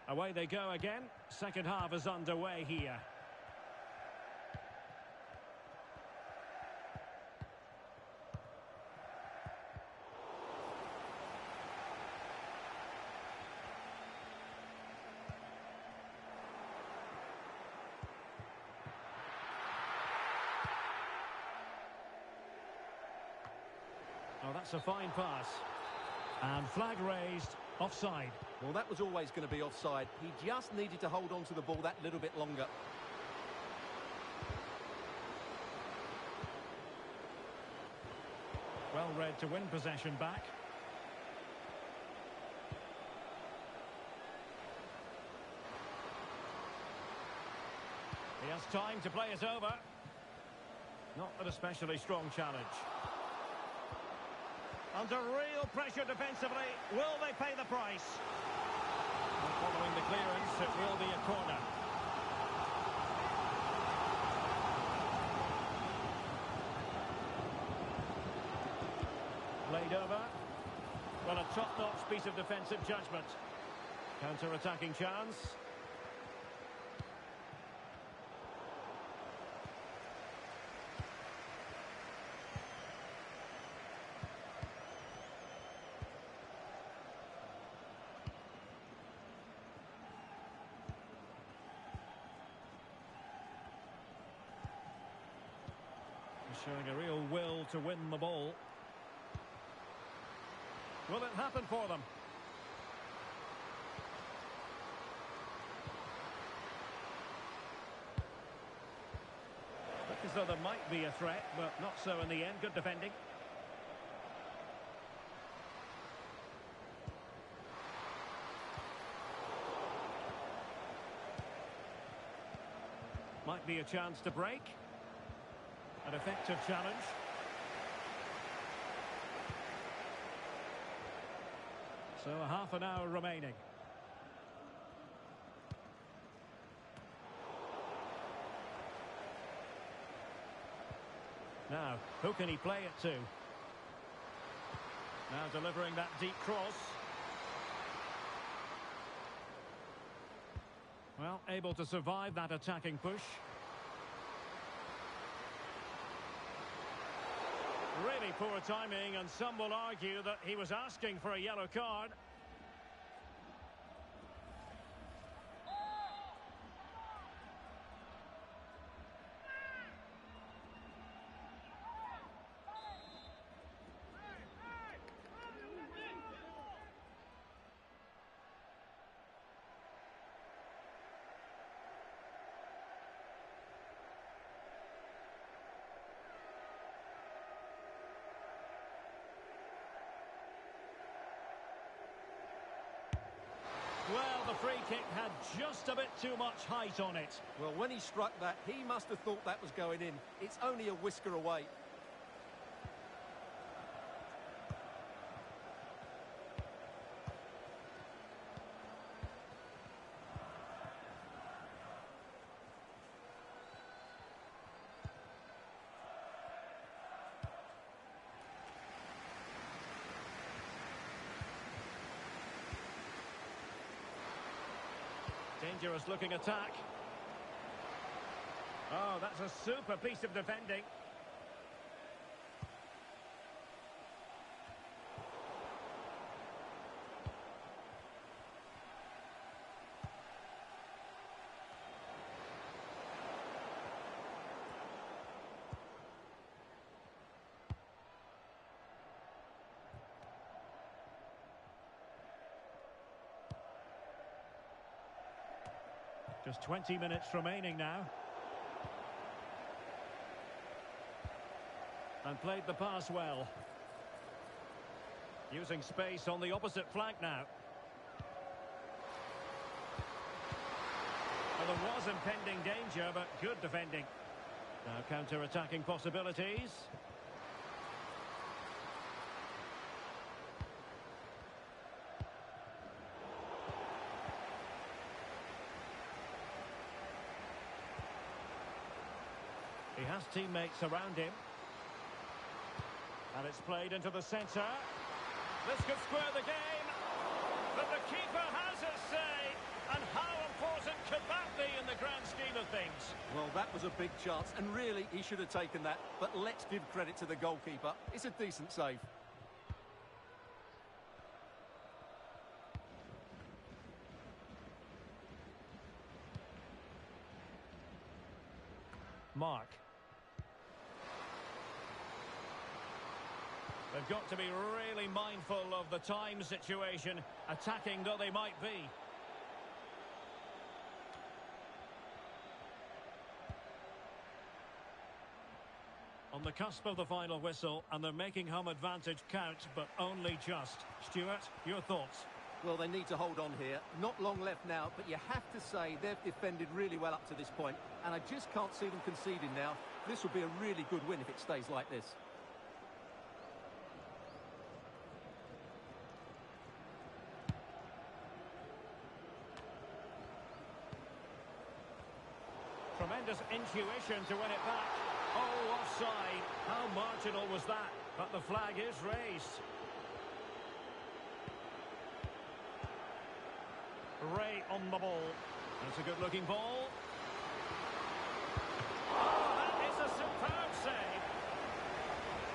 Away they go again. Second half is underway here. Oh, that's a fine pass. And flag raised, offside. Well, that was always going to be offside. He just needed to hold on to the ball that little bit longer. Well read to win possession back. He has time to play it over. Not an especially strong challenge. Under real pressure defensively, will they pay the price? And following the clearance, it will be a corner. Played over. Well, a top-notch piece of defensive judgment. Counter-attacking chance. Showing a real will to win the ball. Will it happen for them? Look as though there might be a threat, but not so in the end. Good defending. Might be a chance to break. An effective challenge. So half an hour remaining. Now, who can he play it to? Now delivering that deep cross. Well, able to survive that attacking push. Really poor timing, and some will argue that he was asking for a yellow card. Well, the free kick had just a bit too much height on it. Well, when he struck that, he must have thought that was going in. It's only a whisker away. Dangerous looking attack. Oh, that's a super piece of defending. Just 20 minutes remaining now. And played the pass well. Using space on the opposite flank now. Well, there was impending danger, but good defending. Now counter-attacking possibilities. He has teammates around him. And it's played into the centre. This could square the game. But the keeper has his say, and how important could that be in the grand scheme of things? Well, that was a big chance, and really, he should have taken that. But let's give credit to the goalkeeper. It's a decent save. Mark. They've got to be really mindful of the time situation, attacking though they might be. On the cusp of the final whistle, and they're making home advantage count, but only just. Stuart, your thoughts? Well, they need to hold on here. Not long left now, but you have to say they've defended really well up to this point, and I just can't see them conceding now. This will be a really good win if it stays like this. Tremendous intuition to win it back. Oh, offside. How marginal was that? But the flag is raised. Ray on the ball. That's a good-looking ball. Oh, that is a superb save.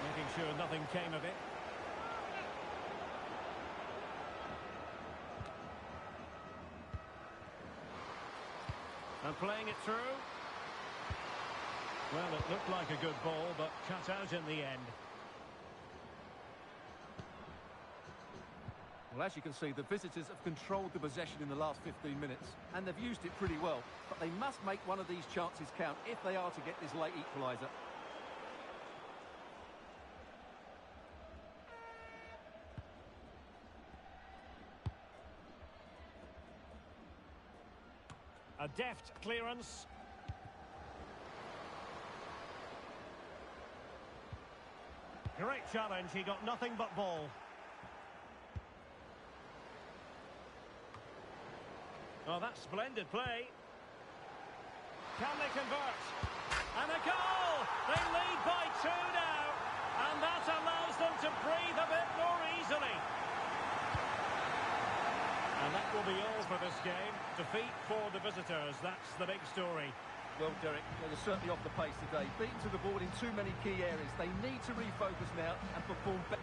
Making sure nothing came of it. And playing it through. Well, it looked like a good ball, but cut out in the end. Well, as you can see, the visitors have controlled the possession in the last 15 minutes, and they've used it pretty well. But they must make one of these chances count if they are to get this late equaliser. A deft clearance. Great challenge, he got nothing but ball. Oh, that's splendid play. Can they convert? And a goal! They lead by 2 now, and that allows them to breathe a bit more easily. And that will be all for this game. Defeat for the visitors, that's the big story. Well, Derek, they're certainly off the pace today. Beaten to the ball in too many key areas. They need to refocus now and perform better.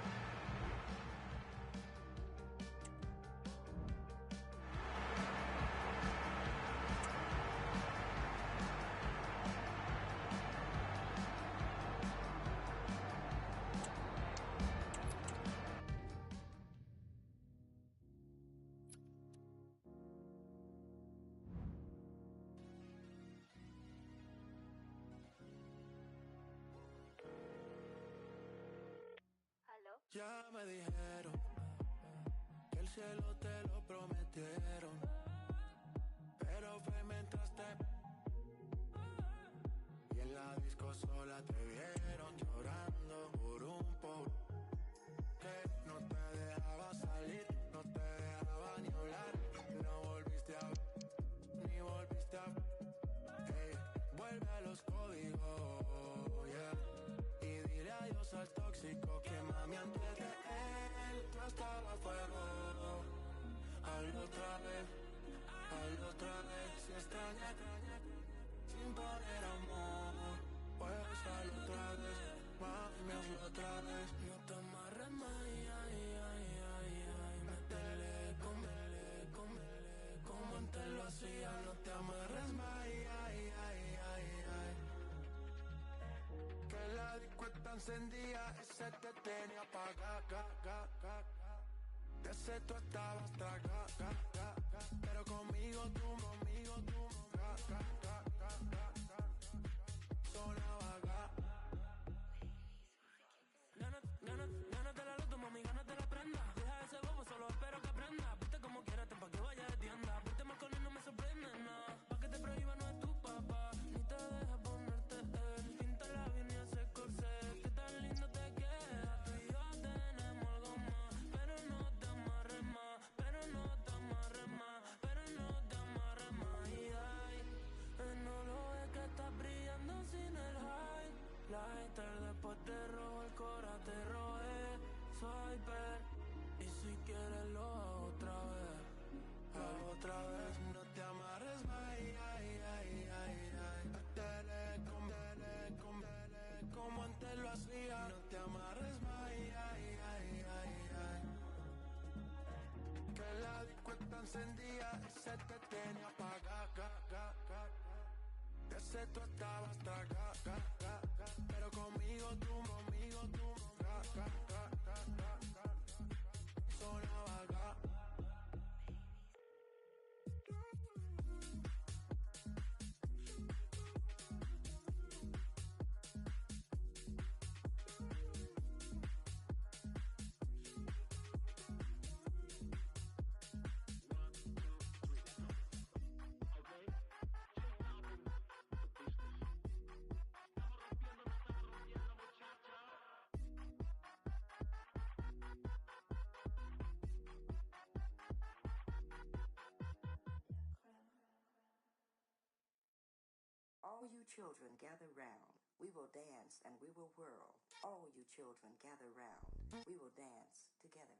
Ya me dijeron que el cielo te lo prometieron, pero fue mientras y en la disco sola te vieron llorando por un poco que no te dejaba salir, no te dejaba ni hablar, no volviste a ni volviste a vuelve a los códigos, yeah, y dile adiós al tóxico que mami antes de él tú estabas a fuego. Hazlo otra vez, si extraña, sin poner amor, pues hazlo otra vez, mami, hazlo otra vez. No te amarres más, métele, como antes lo hacía, no te amarres más, que la disco está encendida, ese te tenía apagada, de ese tú estabas traga, pero conmigo tú, sonaba ga. Ganas de la loto, mami, ganas de la prenda. Deja ese bobo, solo espero que aprenda. Viste como quieras, pa' que vaya de tienda. Viste más con él, no me sorprende, no. Pa' que te prohíba no es tu papá, ni te deja ponerte él. Pinta la bien y ese corset, que tan lindo te queda. Tú y yo tenemos algo más, pero no te amarres más, pero no te amarres más, pero no te amarres más. encendía, ese te tenía apagada. Ese tú estabas traga, pero conmigo tú, sonaba acá. All you children gather round. We will dance and we will whirl. All you children gather round. We will dance together.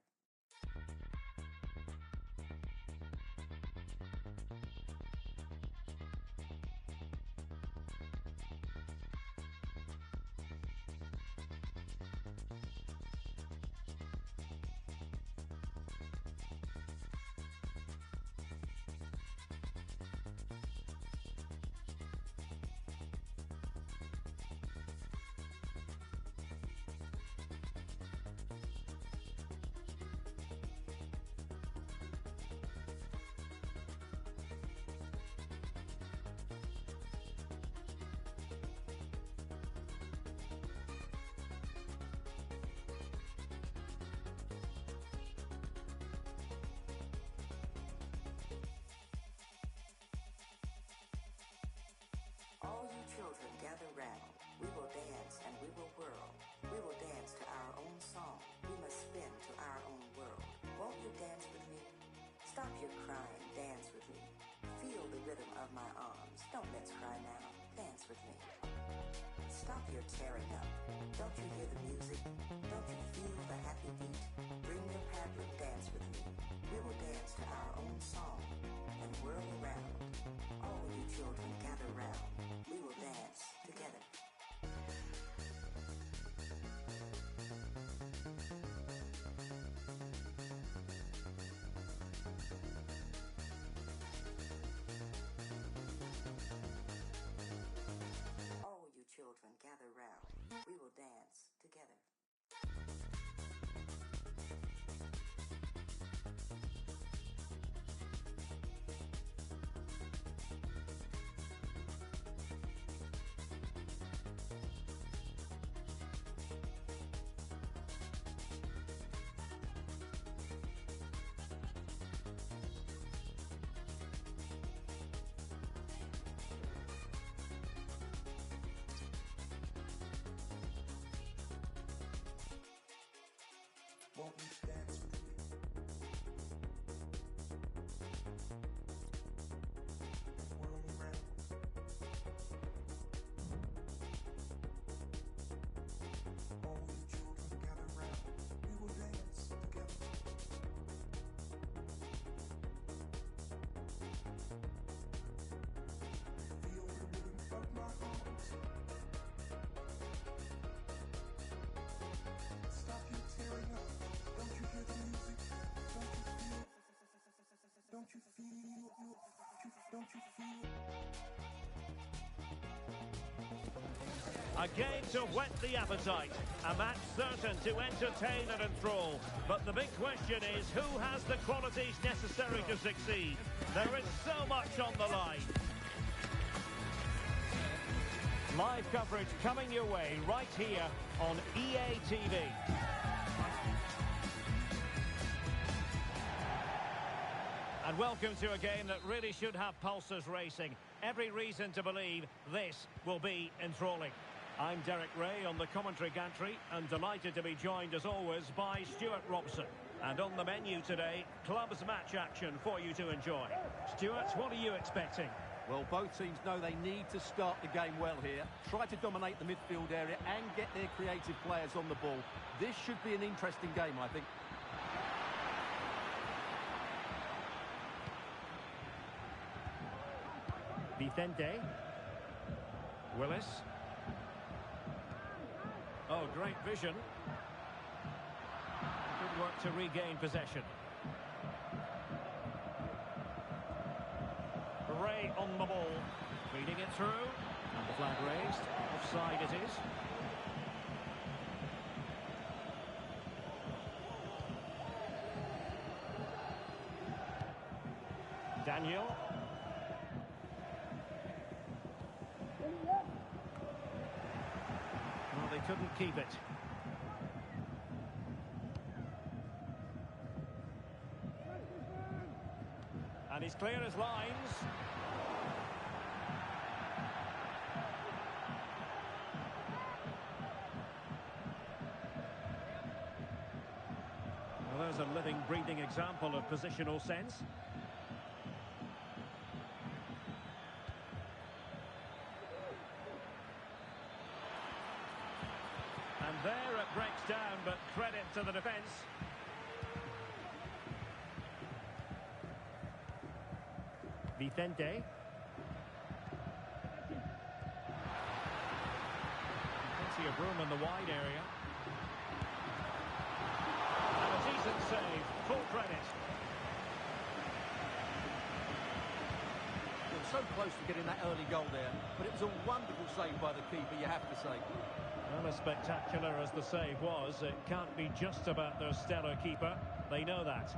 All you children gather round. We will dance and we will whirl. We will dance to our own song. We must spin to our own world. Won't you dance with me? Stop your crying, dance with me. Feel the rhythm of my arms. Don't let's cry now. Dance with me. Stop your tearing up. Don't you hear the music? Don't you feel the happy beat? Bring your paddle, dance with me. We will dance to our own song and whirl around. All you children gather round. We will dance together. All you children gather round. We will dance together. Won't you dance with me? Whirl around. All you children gather round. We will dance together. Feel the rhythm of my arms. Stop you tearing up. Don't you hear the music? Don't you feel? Don't you feel? A game to whet the appetite. A match certain to entertain and enthrall. But the big question is, who has the qualities necessary to succeed? There is so much on the line. Live coverage coming your way right here on EA TV. And welcome to a game that really should have pulses racing. Every reason to believe this will be enthralling. I'm Derek Ray on the commentary gantry and delighted to be joined as always by Stuart Robson. And on the menu today, clubs match action for you to enjoy. Stuart, what are you expecting? Well, both teams know they need to start the game well here. Try to dominate the midfield area and get their creative players on the ball. This should be an interesting game, I think. Vicente. Willis. Oh, great vision. Good work to regain possession. flag raised. Offside it is. Daniel. Well, they couldn't keep it. And he's clear as lines. Well, there's a living, breathing example of positional sense. And there it breaks down, but credit to the defence. Vicente. Plenty of room in the wide area. And a decent save, full credit. So close to getting that early goal there, but it was a wonderful save by the keeper, you have to say. Well, as spectacular as the save was, it can't be just about their stellar keeper. They know that.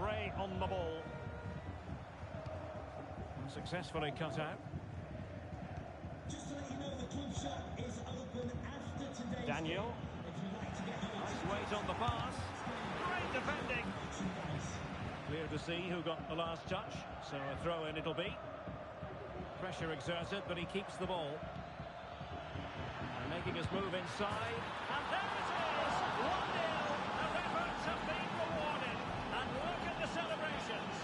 Ray on the ball. Successfully cut out. Just to let you know, the club shop is open after today's Daniel. game. If you'd like to get your Nice weight on the pass. Great defending. Clear to see who got the last touch. So a throw-in it'll be. Pressure exerted, but he keeps the ball. And making his move inside. And there it is! 1-0. Their efforts have been rewarded. And look at the celebrations.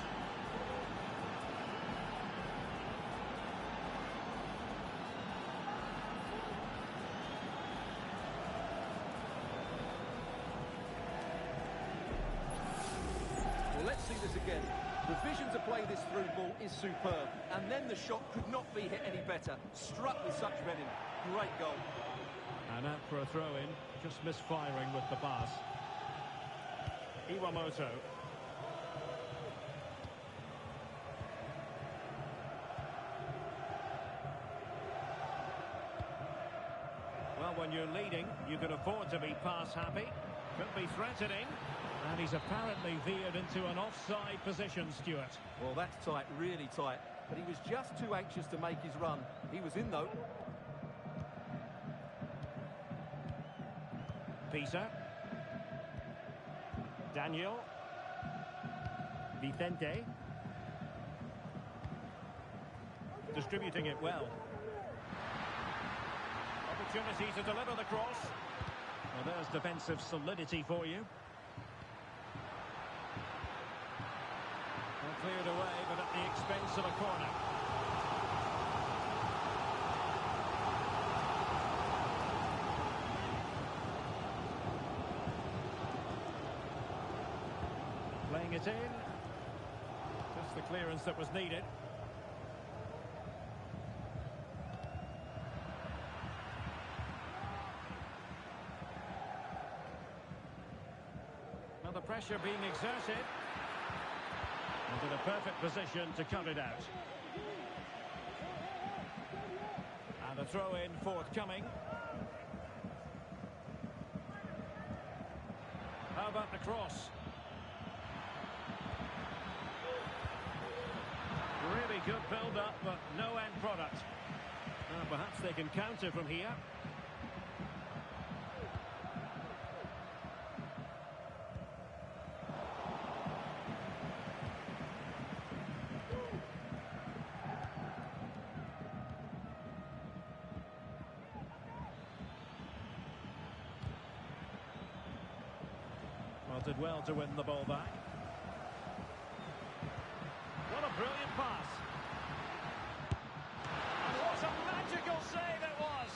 Well, let's see this again. The vision to play this through ball is superb, and then the shot could not be hit any better. Struck with such venom. Great goal. And out for a throw-in, just misfiring with the pass. Iwamoto. Well, when you're leading, you can afford to be pass-happy. Could be threatening. And he's apparently veered into an offside position, Stuart. Well, that's tight, really tight. But he was just too anxious to make his run. He was in, though. Peter. Daniel. Vicente. Distributing it well. Opportunity to deliver the cross. Well, there's defensive solidity for you. Well, cleared away, but at the expense of a corner. Playing it in. Just the clearance that was needed. Now the pressure being exerted. And in a perfect position to cut it out. And a throw-in forthcoming. How about the cross? Really good build-up, but no end product. Perhaps they can counter from here. Well, did well to win the ball back. What a brilliant pass. And what a magical save it was.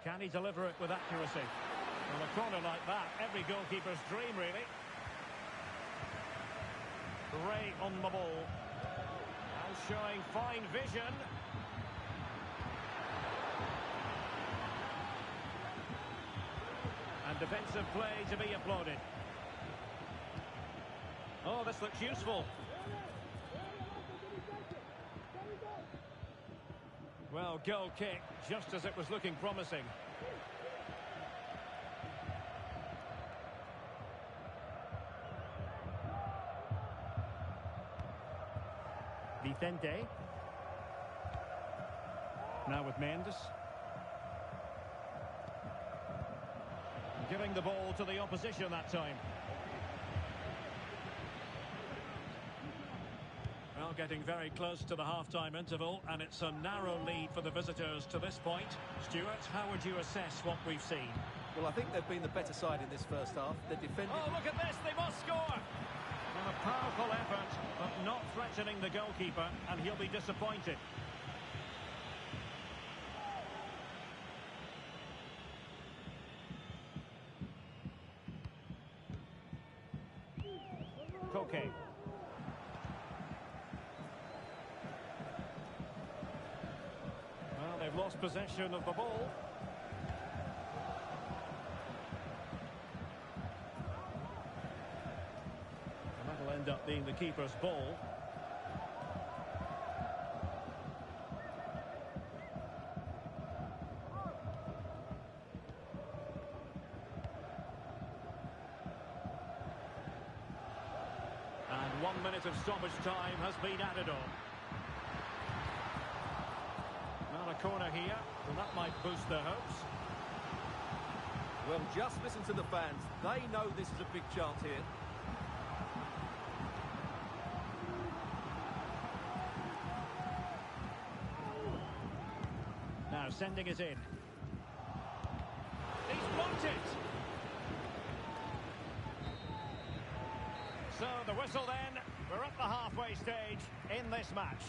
Can he deliver it with accuracy? Well, a corner like that, every goalkeeper's dream, really. Ray on the ball. showing fine vision. And defensive play to be applauded. Oh, this looks useful. Well, goal kick, just as it was looking promising. Vicente. Now with Mendes. Giving the ball to the opposition that time. Well, getting very close to the half-time interval, and it's a narrow lead for the visitors to this point. Stuart, how would you assess what we've seen? Well, I think they've been the better side in this first half. They're defending... Oh, look at this, they must score! And a powerful effort, but not threatening the goalkeeper, and he'll be disappointed. Koke. Well, they've lost possession of the ball. And that'll end up being the keeper's ball. And 1 minute of stoppage time has been added on. Not a corner here, and that might boost their hopes. Well, just listen to the fans. They know this is a big chance here. Now sending it in. He's blocked it. So the whistle then. We're at the halfway stage in this match.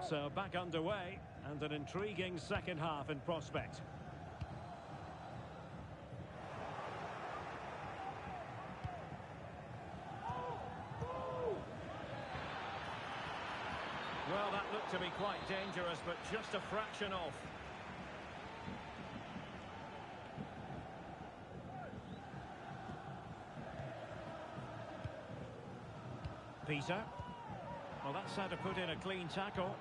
So back underway, and an intriguing second half in prospect. Well, that looked to be quite dangerous, but just a fraction off. Peter. Well, that's how to put in a clean tackle.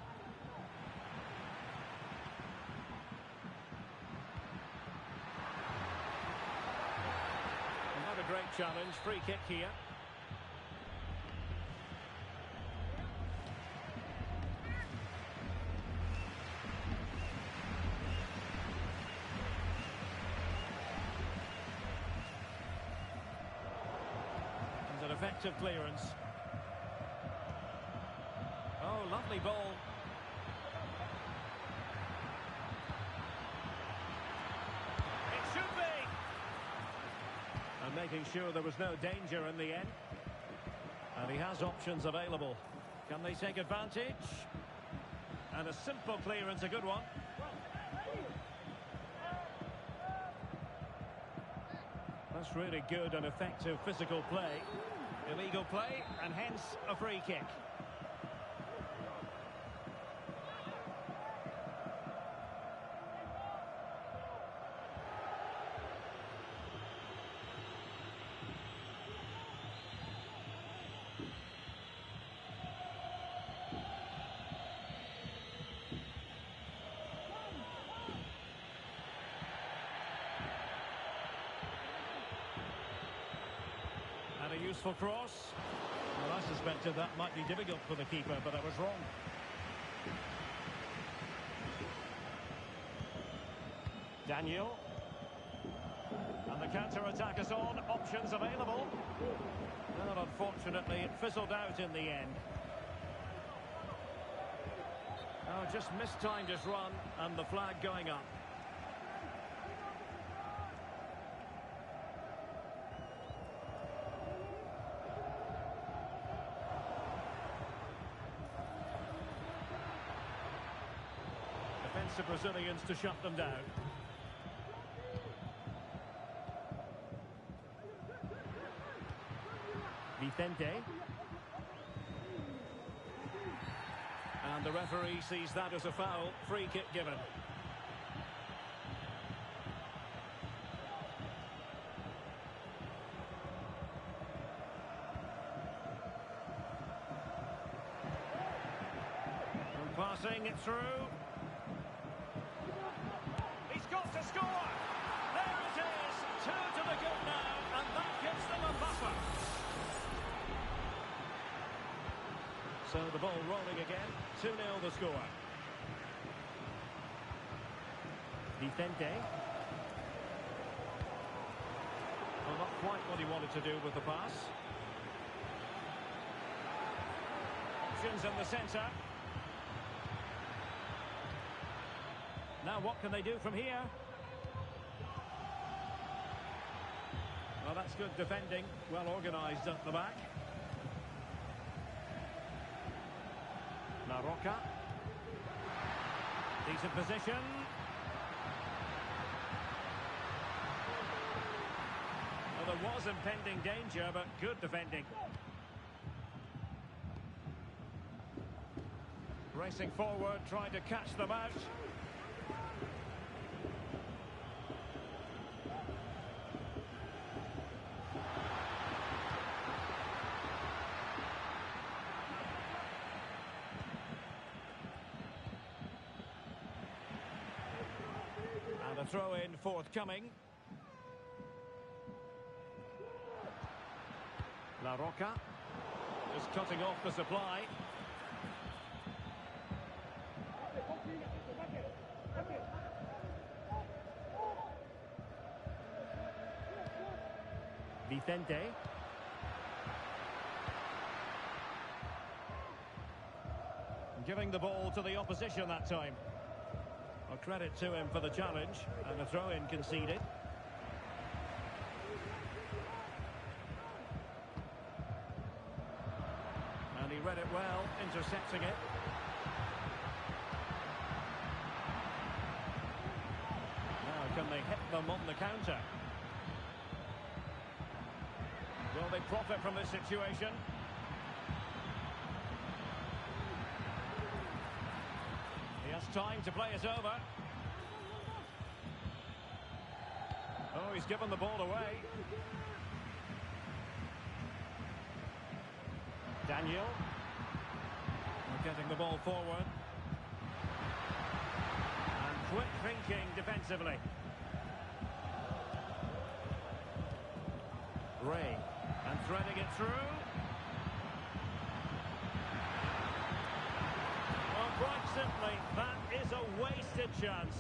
Another great challenge, free kick here. And an effective clearance. Oh, lovely ball. It should be. And making sure there was no danger in the end. And he has options available. Can they take advantage? And a simple clearance, a good one. That's really good and effective physical play. Illegal play, and hence a free kick. Forceful cross. Well, I suspected that might be difficult for the keeper, but I was wrong. Daniel. And the counter-attack is on. Options available. Well, unfortunately, it fizzled out in the end. Oh, just mistimed his run, and the flag going up. Defensive Brazilians to shut them down. Vicente. And the referee sees that as a foul. Free kick given. And passing it through. He's got to score! There it is! 2 to the good now, and that gives them a buffer. So the ball rolling again. 2-0 the score. Vicente. Well, not quite what he wanted to do with the pass. Options in the centre. Now what can they do from here? Well, that's good defending. Well organised at the back. La Roca. Decent position. Well, there was impending danger, but good defending. Racing forward, trying to catch them out. And a throw-in forthcoming. La Roca just cutting off the supply. Vicente. Giving the ball to the opposition that time. Well, credit to him for the challenge, and a throw-in conceded. And he read it well, intercepting it. Now, can they hit them on the counter? Will they profit from this situation? He has time to play it over. Oh, he's given the ball away. Daniel. Getting the ball forward. And quick thinking defensively. Ray. And threading it through. Well, quite simply, that is a wasted chance.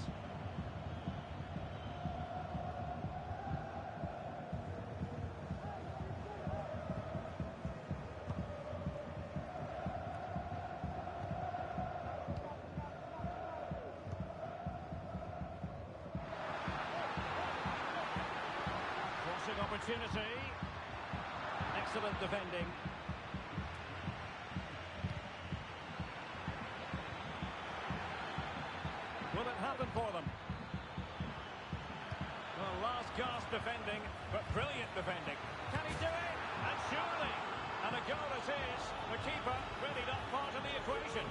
Crossing opportunity. Excellent defending. Will it happen for them? Well, last gasp defending, but brilliant defending. Can he do it? And surely. And a goal it is. The keeper really not part of the equation.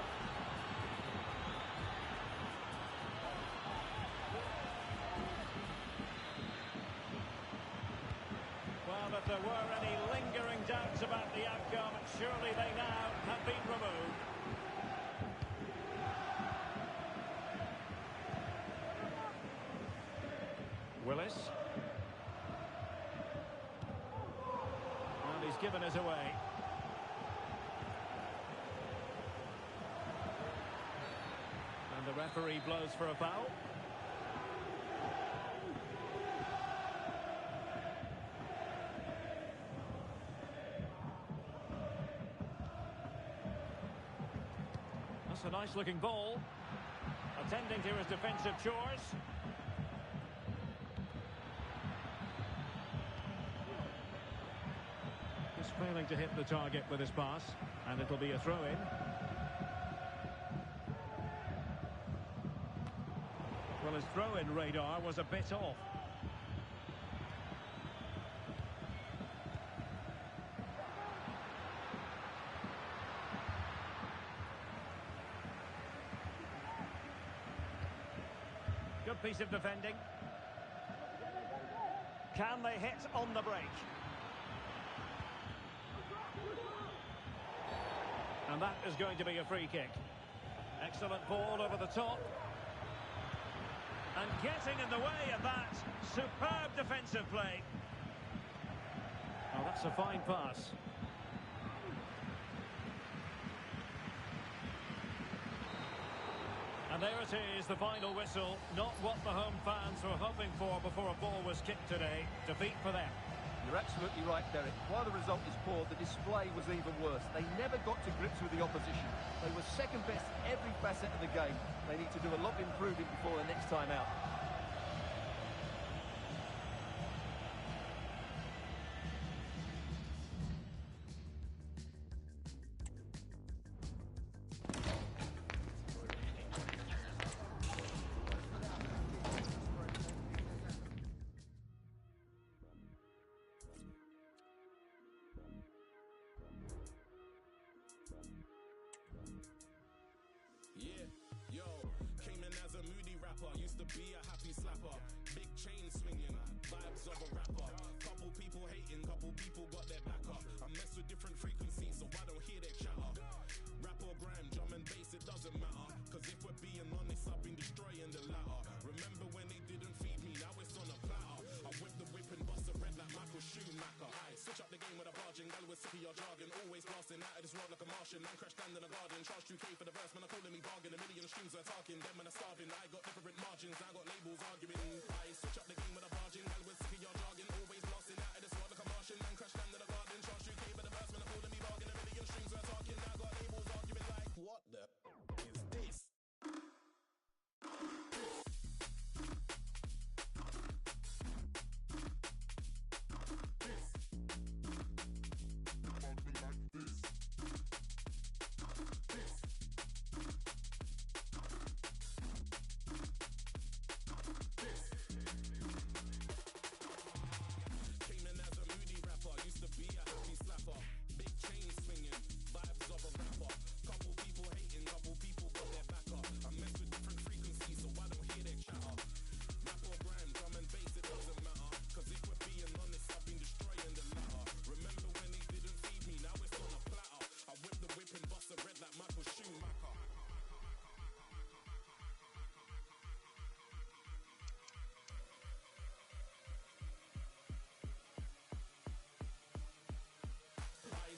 Well, if there were any lingering doubts about the outcome, surely they now have been removed. Willis. And he's given us away. And the referee blows for a foul. That's a nice-looking ball. Attending to his defensive chores. Just failing to hit the target with his pass. And it'll be a throw-in. Well, his throw-in radar was a bit off. Good piece of defending. Can they hit on the break? And that is going to be a free kick. Excellent ball over the top. And getting in the way of that. Superb defensive play. Oh, that's a fine pass. And there it is, the final whistle. Not what the home fans were hoping for before a ball was kicked today. Defeat for them. You're absolutely right, Derek. While the result is poor, the display was even worse. They never got to grips with the opposition. They were second best every facet of the game. They need to do a lot of improving before the next time out. Yeah, yo, came in as a moody rapper, used to be a happy slapper, big chain swinging, vibes of a rapper, couple people hating, couple people got their back up, I mess with different frequencies so I don't hear their chatter, rap or grime, drum and bass, it doesn't matter, cause if we're being honest, I've been destroying the latter, remember when they didn't feed me, now it's on a platter, I whip the whip and bust a red like Michael Schumacher, I switch up the game with a barging, gal with sick of your jargon, always blasting out of this world like a Martian, man crash down in the garden, charge 2K for the verse, man I'm calling me bargain, a million streams are talking, them when I'm starving, I got different margins, I got labels arguing, I switch up the game with a barging, gal with sick of your jargon, always blasting out of this world like a Martian, man crash down in the garden, charge 2K for the verse, man I'm calling me bargain, a million streams are talking, I got labels arguing like, what the is this?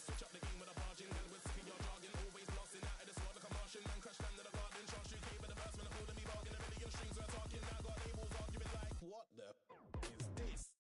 Switch up the game with a barging, gal with sick of your jargon, always blasting out of this world like a Martian, man crash down to the garden, charge 2K for the verse, man I'm calling me bargain, a million strings are talking, I got labels arguing like, what the is this?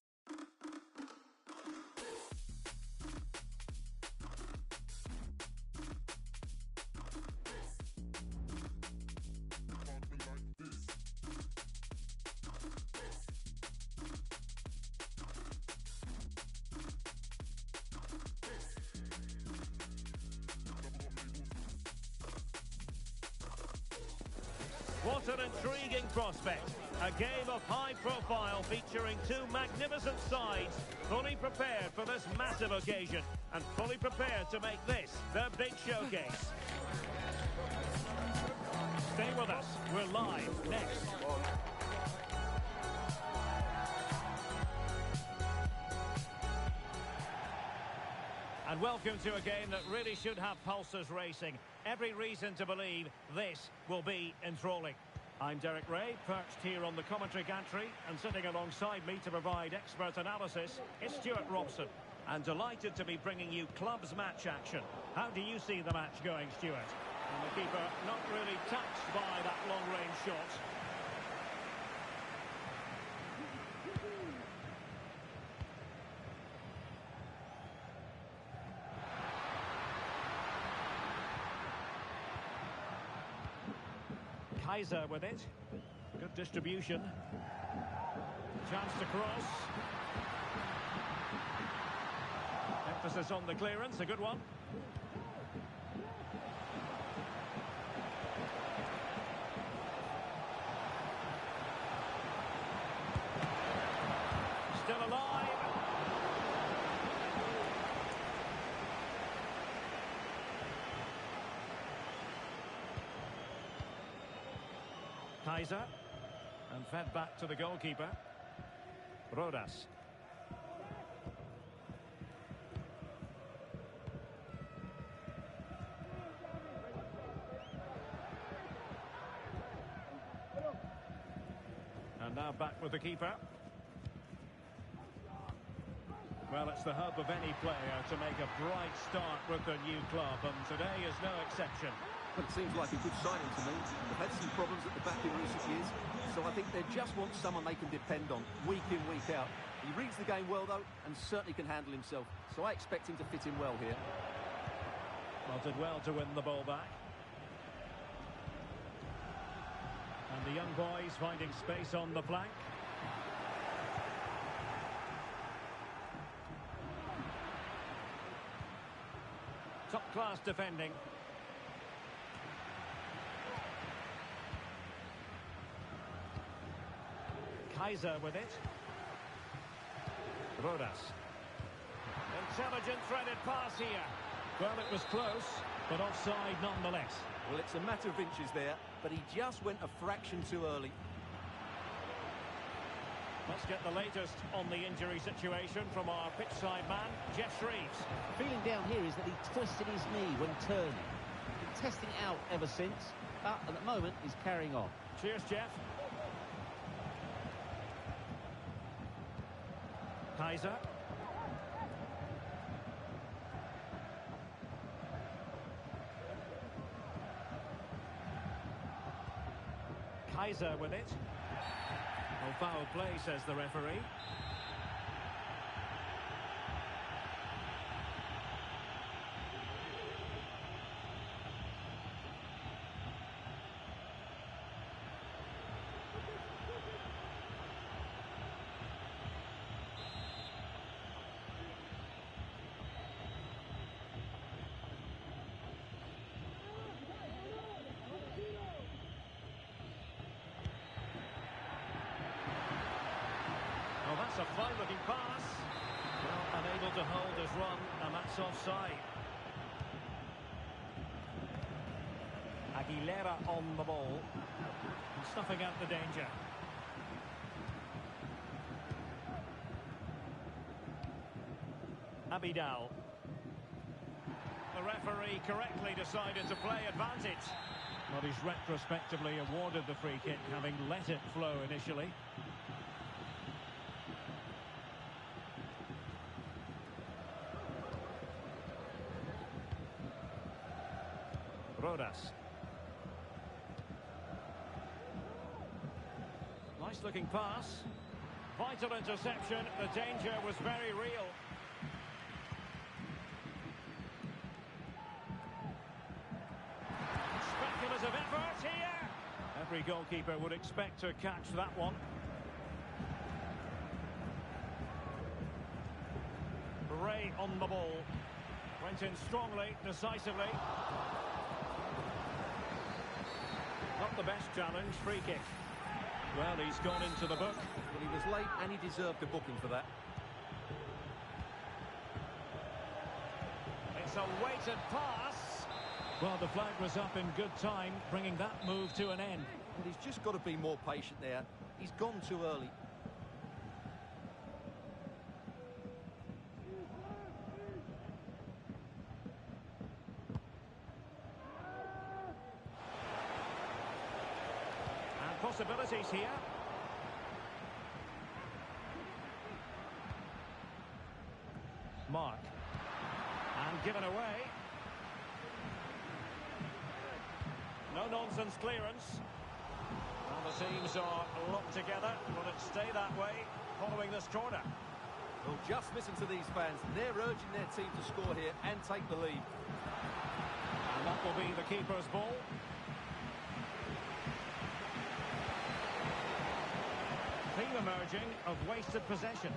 What an intriguing prospect. A game of high profile featuring two magnificent sides, fully prepared for this massive occasion and fully prepared to make this their big showcase. Stay with us. We're live next. And welcome to a game that really should have pulses racing. Every reason to believe this will be enthralling. I'm Derek Ray, perched here on the commentary gantry, and sitting alongside me to provide expert analysis is Stuart Robson. And delighted to be bringing you clubs match action. How do you see the match going, Stuart? And the keeper not really touched by that long-range shot. Kaiser with it. Good distribution. Chance to cross. Emphasis on the clearance, a good one. Still alive. Kaiser. And fed back to the goalkeeper. Rodas. And now back with the keeper. Well, it's the hope of any player to make a bright start with their new club, and today is no exception. Well, it seems like a good signing to me. They've had some problems at the back in recent years, so I think they just want someone they can depend on, week in, week out. He reads the game well, though, and certainly can handle himself, so I expect him to fit in well here. Well, did well to win the ball back. And the young boys finding space on the flank. Top-class defending. Kaiser with it. Rodas. Intelligent threaded pass here. Well, it was close, but offside nonetheless. Well, it's a matter of inches there, but he just went a fraction too early. Let's get the latest on the injury situation from our pitchside man, Jeff Shreves. The feeling down here is that he twisted his knee when turning. Been testing it out ever since, but at the moment he's carrying on. Cheers, Jeff. Kaiser. Kaiser with it. Oh, foul play, says the referee. Well, that's a fine-looking pass. Well, unable to hold his run, and that's offside. Aguilera on the ball. And snuffing out the danger. Abidal. The referee correctly decided to play advantage. Well, he's retrospectively awarded the free kick, having let it flow initially. Rodas. Nice looking pass. Vital interception. The danger was very real. Speculative effort here. Every goalkeeper would expect to catch that one. Ray on the ball. Went in strongly, decisively. Not the best challenge, free kick. Well, he's gone into the book. Well, he was late and he deserved a booking for that. It's a weighted pass. Well, the flag was up in good time, bringing that move to an end. And he's just got to be more patient there. He's gone too early. Possibilities here. given away. No-nonsense clearance. Well, the teams are locked together. Will it stay that way following this corner? Well, just listen to these fans. They're urging their team to score here and take the lead. And that will be the keeper's ball. Theme emerging of wasted possession.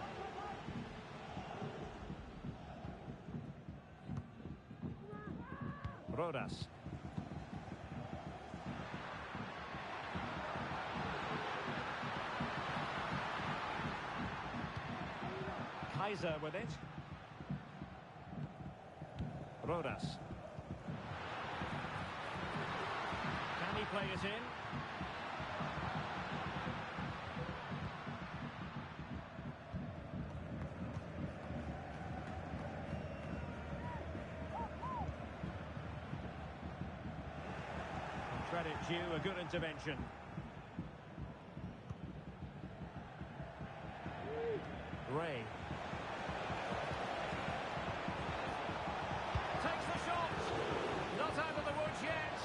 Rodas. Kaiser with it. Rodas. Can he play it in? Credit due, a good intervention. Ray. Takes the shot. Not out of the woods yet.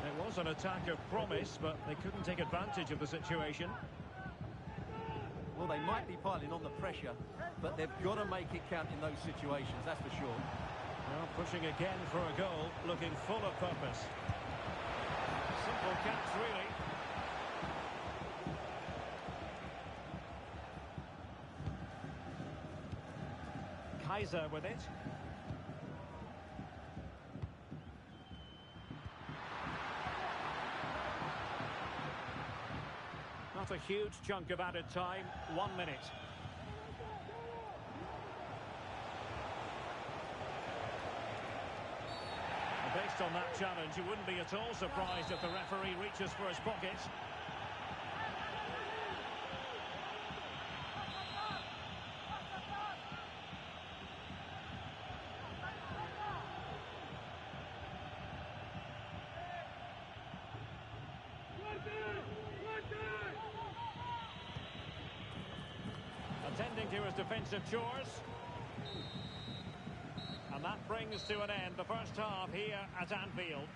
It was an attack of promise, but they couldn't take advantage of the situation. Well, they might be piling on the pressure, but they've got to make it count in those situations, that's for sure. Well, pushing again for a goal, looking full of purpose. Simple catch, really. Kaiser with it. Not a huge chunk of added time, 1 minute. Based on that challenge, you wouldn't be at all surprised if the referee reaches for his pocket. Attending to his defensive chores. And that brings to an end the first half here at Anfield.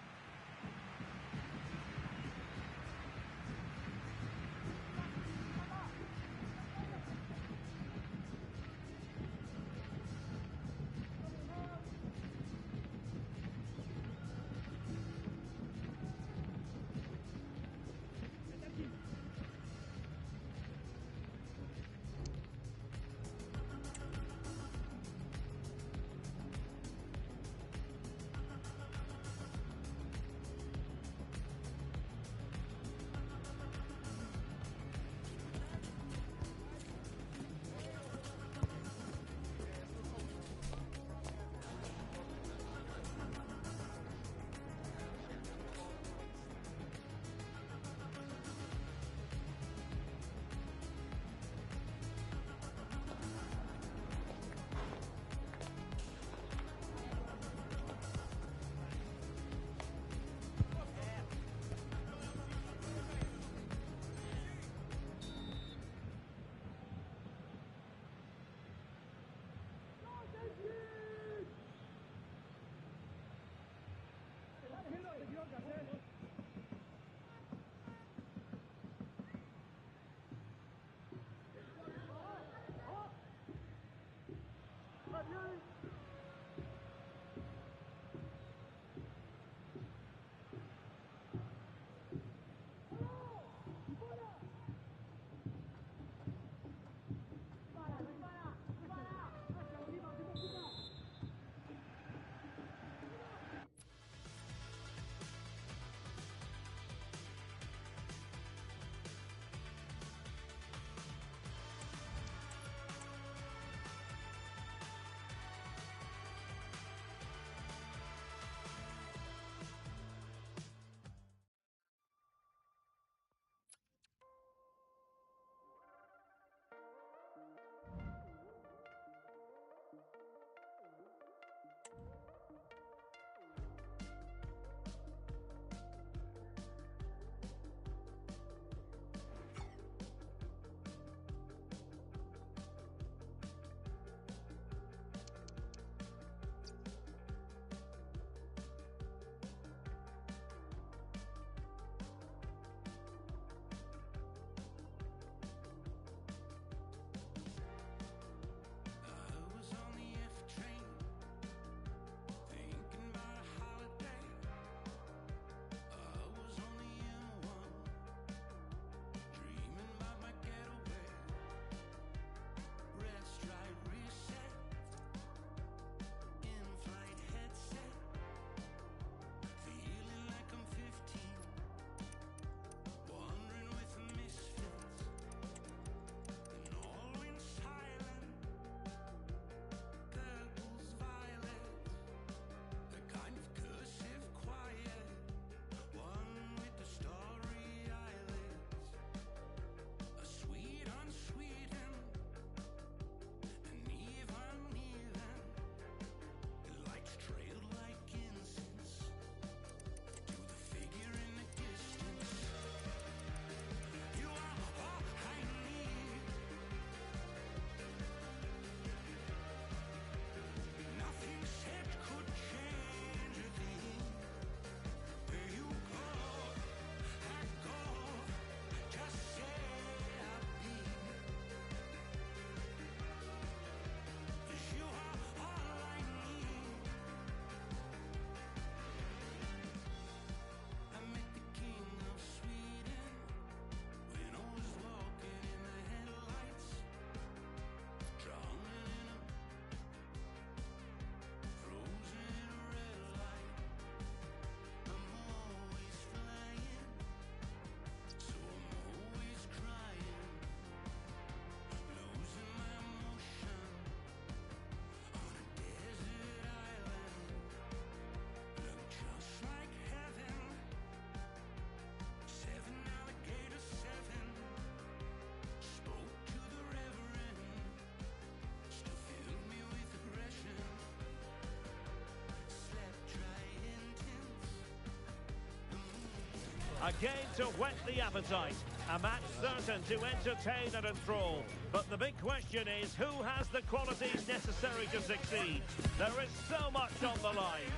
A game to whet the appetite. A match certain to entertain and enthrall. But the big question is, who has the qualities necessary to succeed? There is so much on the line.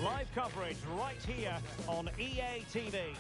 Live coverage right here on EA TV.